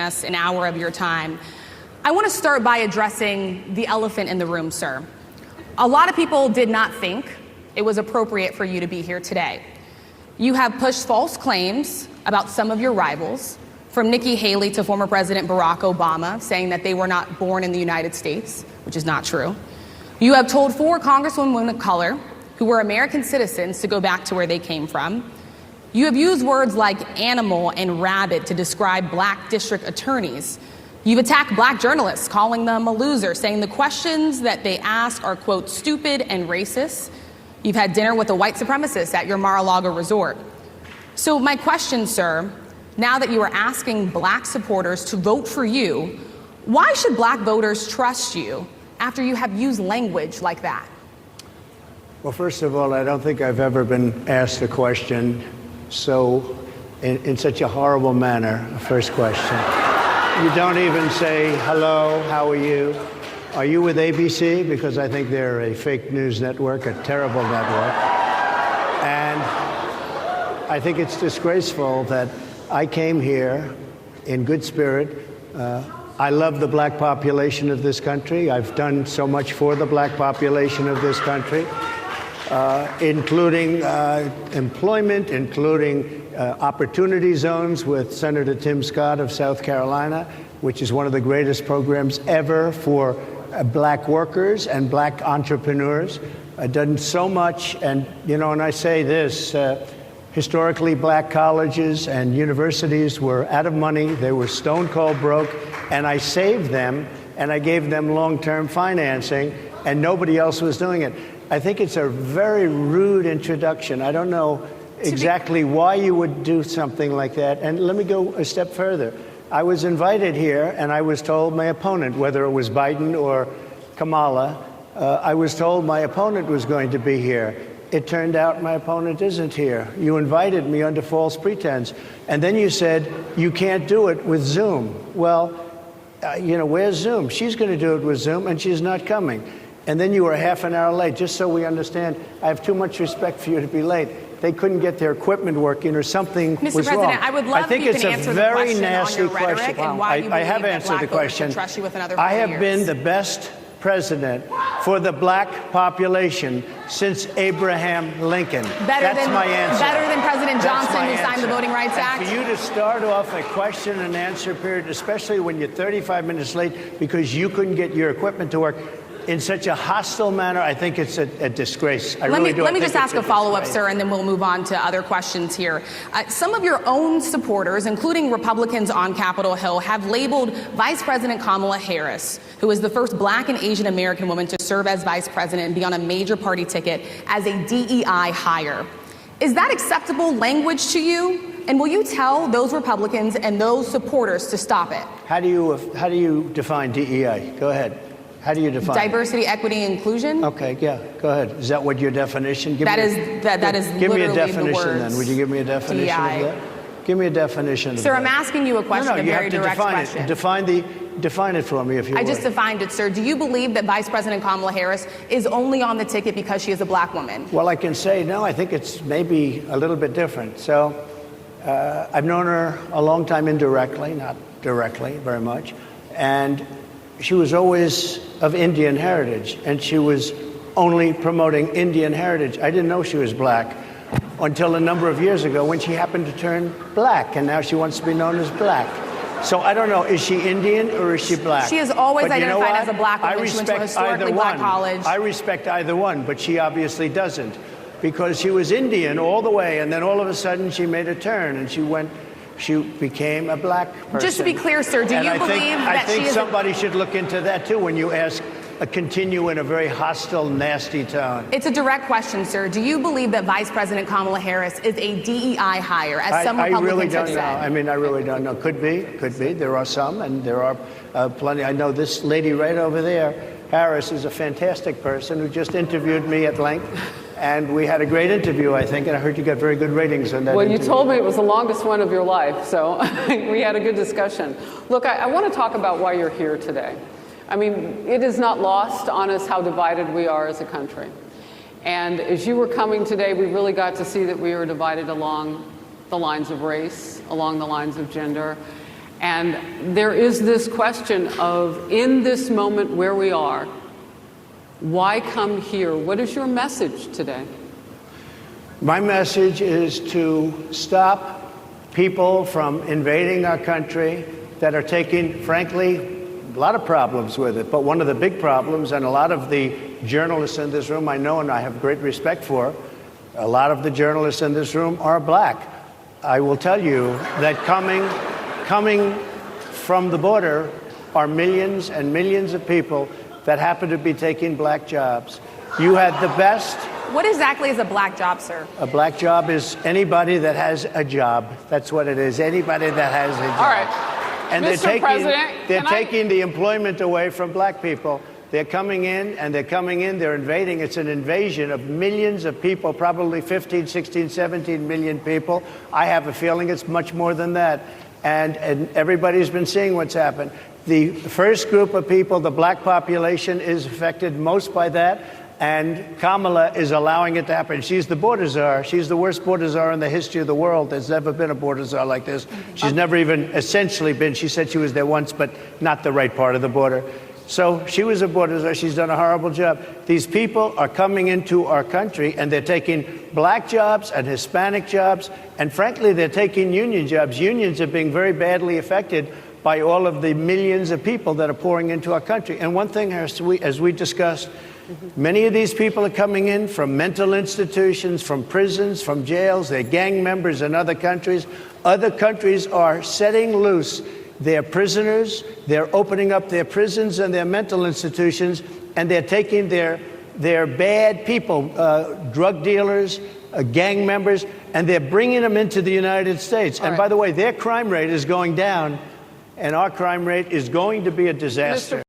us an hour of your time. I want to start by addressing the elephant in the room, sir. A lot of people did not think it was appropriate for you to be here today. You have pushed false claims about some of your rivals, from Nikki Haley to former President Barack Obama, saying that they were not born in the United States, which is not true. You have told 4 congresswomen of color who were American citizens to go back to where they came from. You have used words like animal and rabid to describe black district attorneys. You've attacked black journalists, calling them a loser, saying the questions that they ask are, quote, stupid and racist. You've had dinner with a white supremacist at your Mar-a-Lago resort. So my question, sir, now that you are asking black supporters to vote for you, why should black voters trust you after you have used language like that? Well, first of all, I don't think I've ever been asked a question in such a horrible manner. First question. You don't even say, hello, how are you? Are you with ABC? Because I think they're a fake news network, a terrible network. And I think it's disgraceful that I came here in good spirit. I love the black population of this country. I've done so much for the black population of this country, including employment, including opportunity zones with Senator Tim Scott of South Carolina, which is one of the greatest programs ever for black workers and black entrepreneurs. I've done so much, and and I say this, historically black colleges and universities were out of money, they were stone cold broke, and I saved them, and I gave them long-term financing, and nobody else was doing it. I think it's a very rude introduction. I don't know exactly why you would do something like that, and let me go a step further. I was invited here, and I was told my opponent, whether it was Biden or Kamala, I was told my opponent was going to be here. It turned out my opponent isn't here. You invited me under false pretense, and then you said you can't do it with Zoom. Well, where's Zoom? She's going to do it with Zoom, and she's not coming. And then you were half an hour late. Just so we understand, I have too much respect for you to be late. They couldn't get their equipment working or something was wrong. Mr. President, I would love if you can answer the question on your rhetoric and why you believe that black voters should trust you with another 4 years. I have been the best president for the black population since Abraham Lincoln. That's my answer. Better than President Johnson, who signed the Voting Rights Act? For you to start off a question and answer period, especially when you're 35 minutes late because you couldn't get your equipment to work, in such a hostile manner, I think it's a disgrace. Let me just ask a follow-up, sir, and then we'll move on to other questions here. Some of your own supporters, including Republicans on Capitol Hill, have labeled Vice President Kamala Harris, who is the first black and Asian American woman to serve as vice president and be on a major party ticket, as a DEI hire. Is that acceptable language to you? And will you tell those Republicans and those supporters to stop it? How do you define DEI? Go ahead. How do you define diversity, equity, inclusion? Okay, yeah, go ahead. Is that what your definition? That is give me a literally definition the words then. Would you give me a definition DEI. of that? Give me a definition. Sir, of that. I'm asking you a question, No, a very direct question. Define it for me, if you would. I just defined it, sir. Do you believe that Vice President Kamala Harris is only on the ticket because she is a black woman? Well, I can say no. I think it's maybe a little bit different. So I've known her a long time indirectly, not directly very much, and she was always of Indian heritage, and she was only promoting Indian heritage. I didn't know she was black until a number of years ago when she happened to turn black, and now she wants to be known as black. So I don't know, is she Indian or is she black? She has always identified as a black woman. She went to a historically black college. I respect either one, but she obviously doesn't, because she was Indian all the way, and then all of a sudden she made a turn, and she became a black person. Just to be clear, sir, do you believe that she is... I think somebody should look into that, too, when you continue in a very hostile, nasty tone. It's a direct question, sir. Do you believe that Vice President Kamala Harris is a DEI hire, as some Republicans have said? I really don't know. I really don't know. Could be. There are some, and there are plenty. I know this lady right over there, Harris, is a fantastic person who just interviewed me at length. And we had a great interview, I think, and I heard you got very good ratings on that. Well, you told me it was the longest one of your life, so we had a good discussion. Look, I want to talk about why you're here today. I mean, it is not lost on us how divided we are as a country. And as you were coming today, we really got to see that we were divided along the lines of race, along the lines of gender. And there is this question of, in this moment where we are, why come here? What is your message today? My message is to stop people from invading our country that are taking, frankly, a lot of problems with it. But one of the big problems, and a lot of the journalists in this room I know and I have great respect for, a lot of the journalists in this room are black. I will tell you that coming from the border are millions and millions of people that happen to be taking black jobs. You had the best. What exactly is a black job, sir? A black job is anybody that has a job. That's what it is. Anybody that has a job. All right. And Mr. President, they're taking the employment away from black people. They're coming in, they're invading. It's an invasion of millions of people, probably 15, 16, 17 million people. I have a feeling it's much more than that. And everybody's been seeing what's happened. The first group of people, the black population, is affected most by that. And Kamala is allowing it to happen. She's the border czar. She's the worst border czar in the history of the world. There's never been a border czar like this. She's never even essentially been. She said she was there once, but not the right part of the border. So she was a border czar. She's done a horrible job. These people are coming into our country, and they're taking black jobs and Hispanic jobs, and frankly, they're taking union jobs. Unions are being very badly affected by all of the millions of people that are pouring into our country. And one thing, as we discussed, many of these people are coming in from mental institutions, from prisons, from jails. They're gang members in other countries. Other countries are setting loose their prisoners. They're opening up their prisons and their mental institutions, and they're taking their bad people, drug dealers, gang members, and they're bringing them into the United States. And by the way, their crime rate is going down, and our crime rate is going to be a disaster.